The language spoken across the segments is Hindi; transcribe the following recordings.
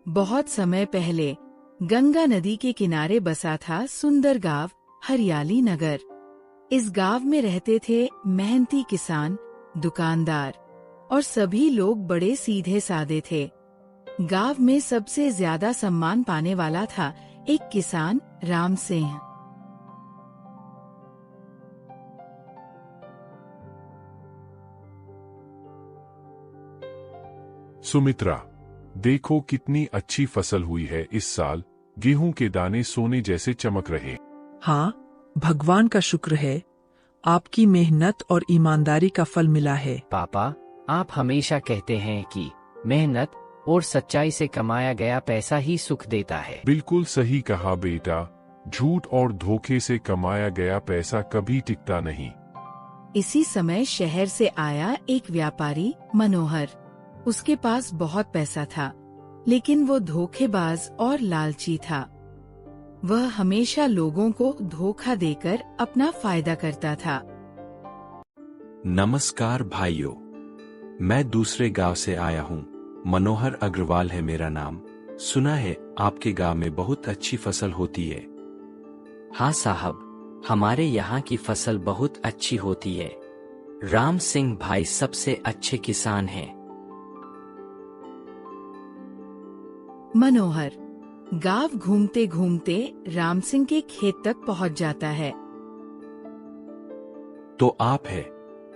बहुत समय पहले गंगा नदी के किनारे बसा था सुंदर गांव हरियाली नगर। इस गांव में रहते थे मेहनती किसान, दुकानदार और सभी लोग बड़े सीधे साधे थे। गांव में सबसे ज्यादा सम्मान पाने वाला था एक किसान राम सिंह। सुमित्रा, देखो कितनी अच्छी फसल हुई है इस साल। गेहूं के दाने सोने जैसे चमक रहे। हाँ, भगवान का शुक्र है। आपकी मेहनत और ईमानदारी का फल मिला है। पापा, आप हमेशा कहते हैं कि मेहनत और सच्चाई से कमाया गया पैसा ही सुख देता है। बिल्कुल सही कहा बेटा। झूठ और धोखे से कमाया गया पैसा कभी टिकता नहीं। इसी समय शहर से आया एक व्यापारी मनोहर। उसके पास बहुत पैसा था, लेकिन वो धोखेबाज और लालची था। वह हमेशा लोगों को धोखा देकर अपना फायदा करता था। नमस्कार भाइयों, मैं दूसरे गांव से आया हूं। मनोहर अग्रवाल है मेरा नाम। सुना है आपके गांव में बहुत अच्छी फसल होती है। हाँ साहब, हमारे यहाँ की फसल बहुत अच्छी होती है। राम सिंह भाई सबसे अच्छे किसान हैं। मनोहर गांव घूमते घूमते राम सिंह के खेत तक पहुंच जाता है। तो आप है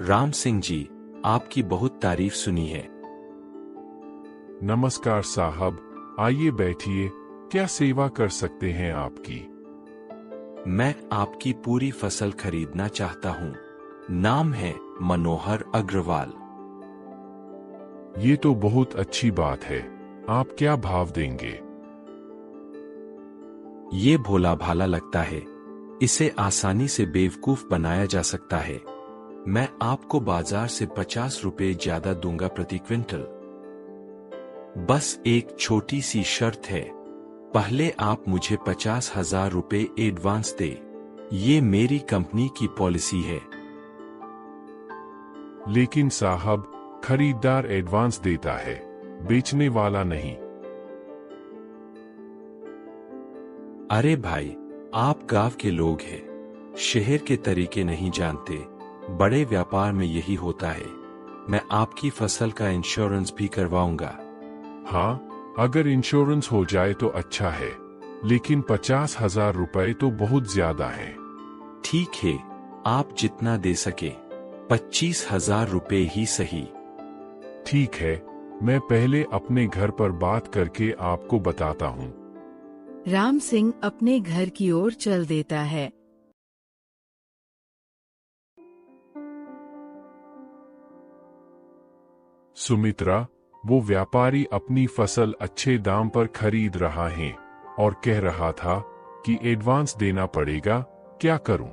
राम सिंह जी, आपकी बहुत तारीफ सुनी है। नमस्कार साहब, आइए बैठिए। क्या सेवा कर सकते हैं आपकी? मैं आपकी पूरी फसल खरीदना चाहता हूँ। नाम है मनोहर अग्रवाल। ये तो बहुत अच्छी बात है। आप क्या भाव देंगे? ये भोला भाला लगता है। इसे आसानी से बेवकूफ बनाया जा सकता है। मैं आपको बाजार से 50 रुपए ज्यादा दूंगा प्रति क्विंटल। बस एक छोटी सी शर्त है। पहले आप मुझे 50,000 रुपए एडवांस दे। ये मेरी कंपनी की पॉलिसी है। लेकिन साहब, खरीदार एडवांस देता है, बेचने वाला नहीं। अरे भाई, आप गांव के लोग हैं, शहर के तरीके नहीं जानते। बड़े व्यापार में यही होता है। मैं आपकी फसल का इंश्योरेंस भी करवाऊंगा। हाँ, अगर इंश्योरेंस हो जाए तो अच्छा है, लेकिन 50,000 रुपए तो बहुत ज्यादा है। ठीक है, आप जितना दे सके। 25,000 रुपए ही सही। ठीक है, मैं पहले अपने घर पर बात करके आपको बताता हूँ। राम सिंह अपने घर की ओर चल देता है। सुमित्रा, वो व्यापारी अपनी फसल अच्छे दाम पर खरीद रहा है और कह रहा था कि एडवांस देना पड़ेगा। क्या करूं?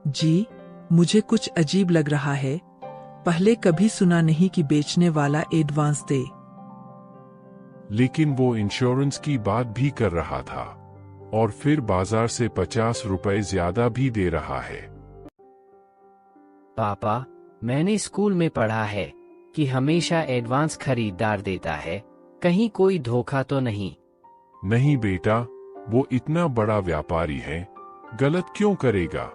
जी, मुझे कुछ अजीब लग रहा है। पहले कभी सुना नहीं कि बेचने वाला एडवांस दे। लेकिन वो इंश्योरेंस की बात भी कर रहा था और फिर बाजार से 50 रुपए ज्यादा भी दे रहा है। पापा, मैंने स्कूल में पढ़ा है कि हमेशा एडवांस खरीदार देता है। कहीं कोई धोखा तो नहीं? नहीं बेटा, वो इतना बड़ा व्यापारी है, गलत क्यों करेगा?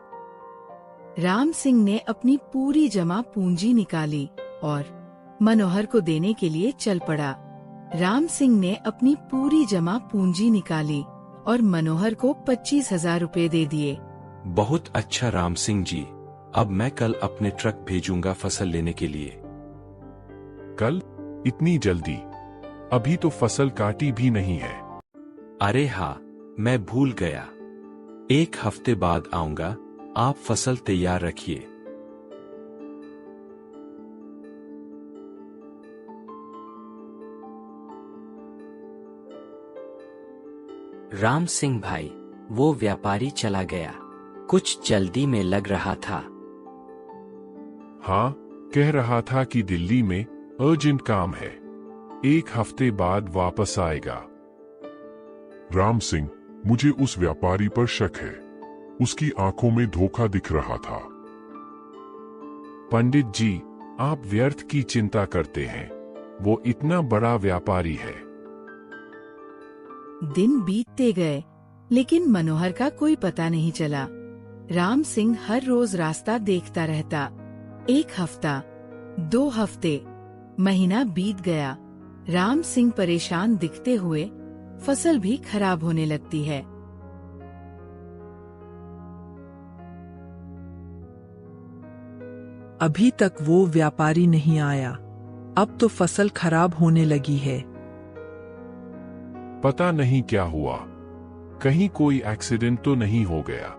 राम सिंह ने अपनी पूरी जमा पूंजी निकाली और मनोहर को देने के लिए चल पड़ा। राम सिंह ने अपनी पूरी जमा पूंजी निकाली और मनोहर को 25,000 रुपए दे दिए। बहुत अच्छा राम सिंह जी, अब मैं कल अपने ट्रक भेजूंगा फसल लेने के लिए। कल? इतनी जल्दी? अभी तो फसल काटी भी नहीं है। अरे हाँ, मैं भूल गया। 1 हफ्ते बाद आऊंगा। आप फसल तैयार रखिए। राम सिंह भाई, वो व्यापारी चला गया। कुछ जल्दी में लग रहा था। हाँ, कह रहा था कि दिल्ली में अर्जेंट काम है, 1 हफ्ते बाद वापस आएगा। राम सिंह, मुझे उस व्यापारी पर शक है। उसकी आंखों में धोखा दिख रहा था। पंडित जी, आप व्यर्थ की चिंता करते हैं। वो इतना बड़ा व्यापारी है। दिन बीतते गए, लेकिन मनोहर का कोई पता नहीं चला। राम सिंह हर रोज रास्ता देखता रहता। 1 हफ्ता, 2 हफ्ते, महीना बीत गया। राम सिंह परेशान दिखते हुए फसल भी खराब होने लगती है। अभी तक वो व्यापारी नहीं आया। अब तो फसल खराब होने लगी है। पता नहीं क्या हुआ, कहीं कोई एक्सीडेंट तो नहीं हो गया।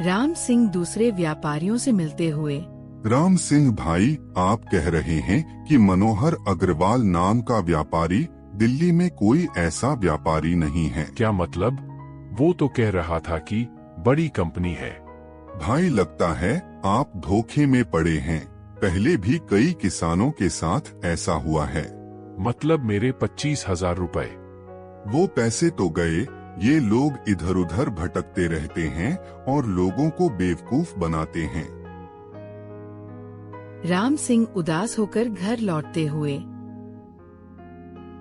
राम सिंह दूसरे व्यापारियों से मिलते हुए, राम सिंह भाई, आप कह रहे हैं कि मनोहर अग्रवाल नाम का व्यापारी दिल्ली में कोई ऐसा व्यापारी नहीं है। क्या मतलब? वो तो कह रहा था कि बड़ी कंपनी है। भाई, लगता है आप धोखे में पड़े हैं। पहले भी कई किसानों के साथ ऐसा हुआ है। मतलब मेरे 25,000 रुपए? वो पैसे तो गए, ये लोग इधर उधर भटकते रहते हैं और लोगों को बेवकूफ बनाते हैं। राम सिंह उदास होकर घर लौटते हुए,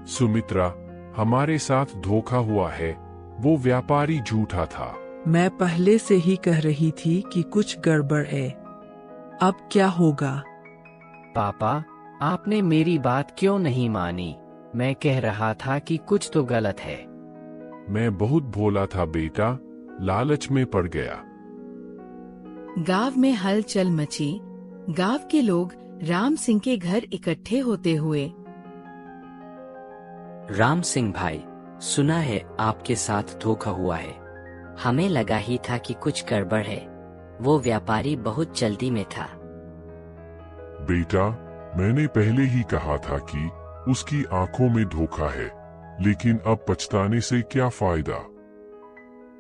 सुमित्रा, हमारे साथ धोखा हुआ है। वो व्यापारी झूठा था। मैं पहले से ही कह रही थी कि कुछ गड़बड़ है। अब क्या होगा? पापा, आपने मेरी बात क्यों नहीं मानी? मैं कह रहा था कि कुछ तो गलत है। मैं बहुत भोला था बेटा, लालच में पड़ गया। गांव में हलचल मची। गांव के लोग राम सिंह के घर इकट्ठे होते हुए, राम सिंह भाई, सुना है आपके साथ धोखा हुआ है। हमें लगा ही था कि कुछ गड़बड़ है। वो व्यापारी बहुत जल्दी में था। बेटा, मैंने पहले ही कहा था कि उसकी आंखों में धोखा है, लेकिन अब पछताने से क्या फायदा।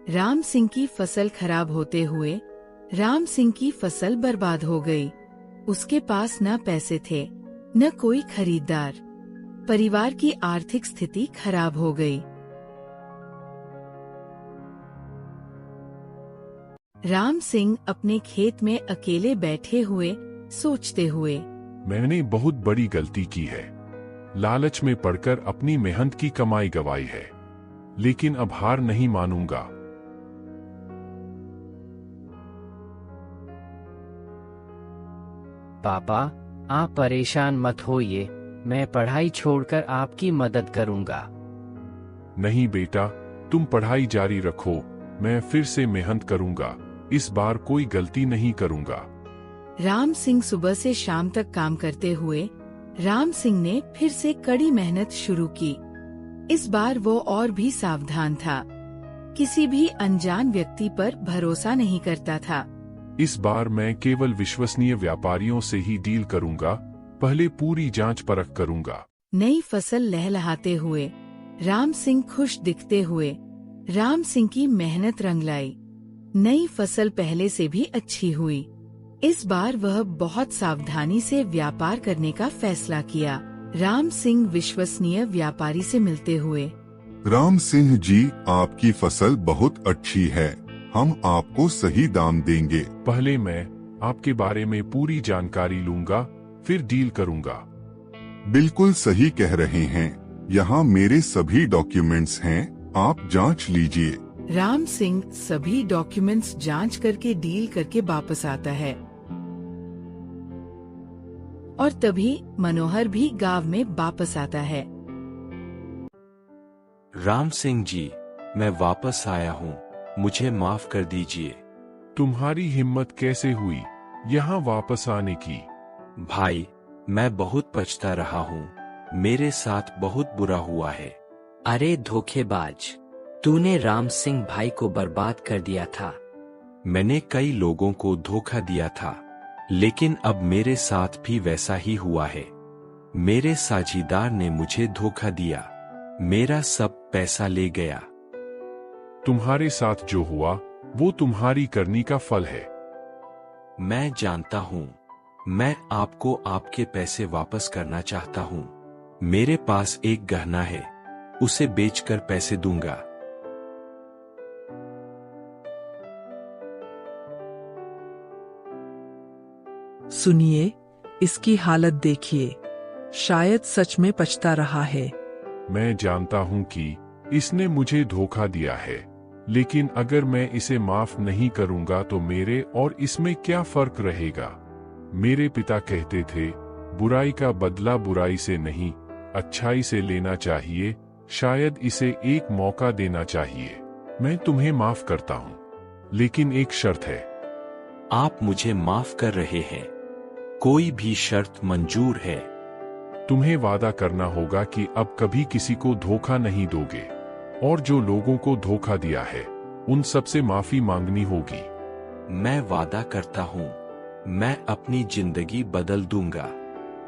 राम सिंह की फसल खराब होते हुए राम सिंह की फसल बर्बाद हो गई। उसके पास न पैसे थे, न कोई खरीदार। परिवार की आर्थिक स्थिति खराब हो गई। राम सिंह अपने खेत में अकेले बैठे हुए सोचते हुए, मैंने बहुत बड़ी गलती की है। लालच में पड़कर अपनी मेहनत की कमाई गंवाई है, लेकिन अब हार नहीं मानूंगा। पापा, आप परेशान मत होइए। मैं पढ़ाई छोड़कर आपकी मदद करूंगा। नहीं बेटा, तुम पढ़ाई जारी रखो। मैं फिर से मेहनत करूंगा। इस बार कोई गलती नहीं करूंगा। राम सिंह सुबह से शाम तक काम करते हुए राम सिंह ने फिर से कड़ी मेहनत शुरू की। इस बार वो और भी सावधान था। किसी भी अनजान व्यक्ति पर भरोसा नहीं करता था। इस बार मैं केवल विश्वसनीय व्यापारियों से ही डील करूंगा। पहले पूरी जांच परख करूंगा। नई फसल लहलहाते हुए राम सिंह खुश दिखते हुए राम सिंह की मेहनत रंग लाई। नई फसल पहले से भी अच्छी हुई। इस बार वह बहुत सावधानी से व्यापार करने का फैसला किया। राम सिंह विश्वसनीय व्यापारी से मिलते हुए, राम सिंह जी, आपकी फसल बहुत अच्छी है। हम आपको सही दाम देंगे। पहले मैं आपके बारे में पूरी जानकारी लूंगा, फिर डील करूंगा। बिल्कुल सही कह रहे हैं। यहाँ मेरे सभी डॉक्यूमेंट्स हैं, आप जांच लीजिए। राम सिंह सभी डॉक्यूमेंट्स जांच करके डील करके वापस आता है। और तभी मनोहर भी गांव में वापस आता है। राम सिंह जी, मैं वापस आया हूँ। मुझे माफ कर दीजिए। तुम्हारी हिम्मत कैसे हुई यहाँ वापस आने की? भाई, मैं बहुत पछता रहा हूँ। मेरे साथ बहुत बुरा हुआ है। अरे धोखेबाज, तूने राम सिंह भाई को बर्बाद कर दिया था। मैंने कई लोगों को धोखा दिया था, लेकिन अब मेरे साथ भी वैसा ही हुआ है। मेरे साझीदार ने मुझे धोखा दिया, मेरा सब पैसा ले गया। तुम्हारे साथ जो हुआ वो तुम्हारी करनी का फल है। मैं जानता हूँ। मैं आपको आपके पैसे वापस करना चाहता हूँ। मेरे पास एक गहना है, उसे बेचकर पैसे दूंगा। सुनिए, इसकी हालत देखिए। शायद सच में पछता रहा है। मैं जानता हूं कि इसने मुझे धोखा दिया है, लेकिन अगर मैं इसे माफ नहीं करूंगा तो मेरे और इसमें क्या फर्क रहेगा? मेरे पिता कहते थे, बुराई का बदला बुराई से नहीं, अच्छाई से लेना चाहिए। शायद इसे एक मौका देना चाहिए। मैं तुम्हें माफ करता हूं, लेकिन एक शर्त है। आप मुझे माफ कर रहे हैं। कोई भी शर्त मंजूर है। तुम्हें वादा करना होगा कि अब कभी किसी को धोखा नहीं दोगे, और जो लोगों को धोखा दिया है उन सबसे माफी मांगनी होगी। मैं वादा करता हूँ, मैं अपनी जिंदगी बदल दूंगा।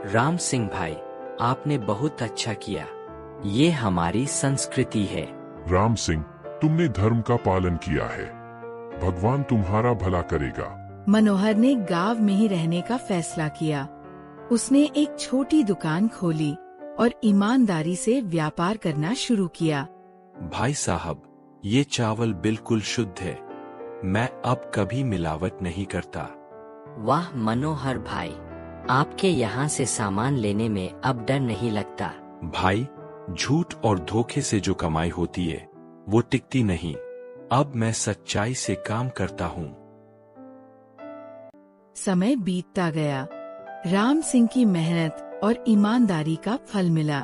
राम सिंह भाई, आपने बहुत अच्छा किया। ये हमारी संस्कृति है। राम सिंह, तुमने धर्म का पालन किया है। भगवान तुम्हारा भला करेगा। मनोहर ने गांव में ही रहने का फैसला किया। उसने एक छोटी दुकान खोली और ईमानदारी से व्यापार करना शुरू किया। भाई साहब, ये चावल बिल्कुल शुद्ध है। मैं अब कभी मिलावट नहीं करता। वाह मनोहर भाई, आपके यहाँ से सामान लेने में अब डर नहीं लगता। भाई, झूठ और धोखे से जो कमाई होती है वो टिकती नहीं। अब मैं सच्चाई से काम करता हूँ। समय बीतता गया। राम सिंह की मेहनत और ईमानदारी का फल मिला।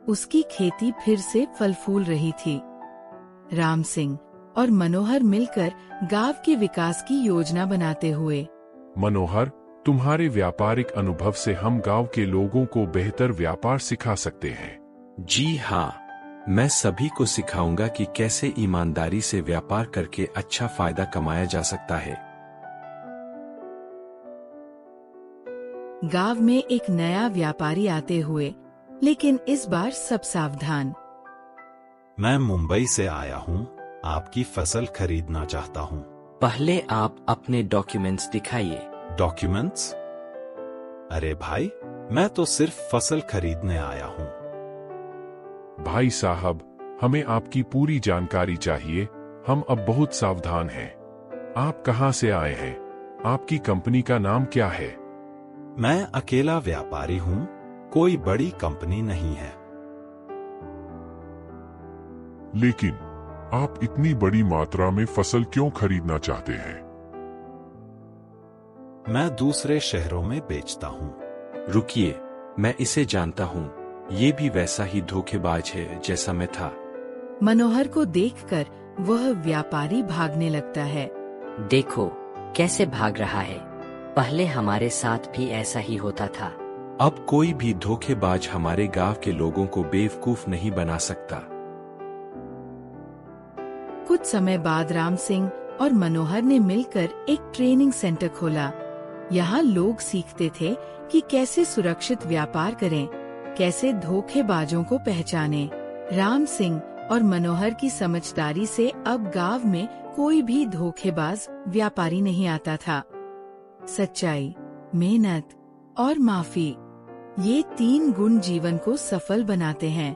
उसकी खेती फिर से फल फूल रही थी। राम सिंह और मनोहर मिलकर गांव के विकास की योजना बनाते हुए। मनोहर, तुम्हारे व्यापारिक अनुभव से हम गांव के लोगों को बेहतर व्यापार सिखा सकते हैं। जी हाँ, मैं सभी को सिखाऊंगा कि कैसे ईमानदारी से व्यापार करके अच्छा फायदा कमाया जा सकता है। गांव में एक नया व्यापारी आते हुए, लेकिन इस बार सब सावधान। मैं मुंबई से आया हूँ, आपकी फसल खरीदना चाहता हूँ। पहले आप अपने डॉक्यूमेंट्स दिखाइए। डॉक्यूमेंट्स? अरे भाई, मैं तो सिर्फ फसल खरीदने आया हूँ। भाई साहब, हमें आपकी पूरी जानकारी चाहिए। हम अब बहुत सावधान हैं। आप कहां से आए हैं? आपकी कंपनी का नाम क्या है? मैं अकेला व्यापारी हूँ, कोई बड़ी कंपनी नहीं है। लेकिन आप इतनी बड़ी मात्रा में फसल क्यों खरीदना चाहते हैं? मैं दूसरे शहरों में बेचता हूँ। रुकिए, मैं इसे जानता हूँ। ये भी वैसा ही धोखेबाज है जैसा मैं था। मनोहर को देखकर वह व्यापारी भागने लगता है। देखो कैसे भाग रहा है। पहले हमारे साथ भी ऐसा ही होता था। अब कोई भी धोखेबाज हमारे गांव के लोगों को बेवकूफ नहीं बना सकता। कुछ समय बाद राम सिंह और मनोहर ने मिलकर एक ट्रेनिंग सेंटर खोला। यहाँ लोग सीखते थे कि कैसे सुरक्षित व्यापार करें, कैसे धोखेबाजों को पहचानें। राम सिंह और मनोहर की समझदारी से अब गांव में कोई भी धोखेबाज व्यापारी नहीं आता था। सच्चाई, मेहनत और माफी, ये 3 गुण जीवन को सफल बनाते हैं।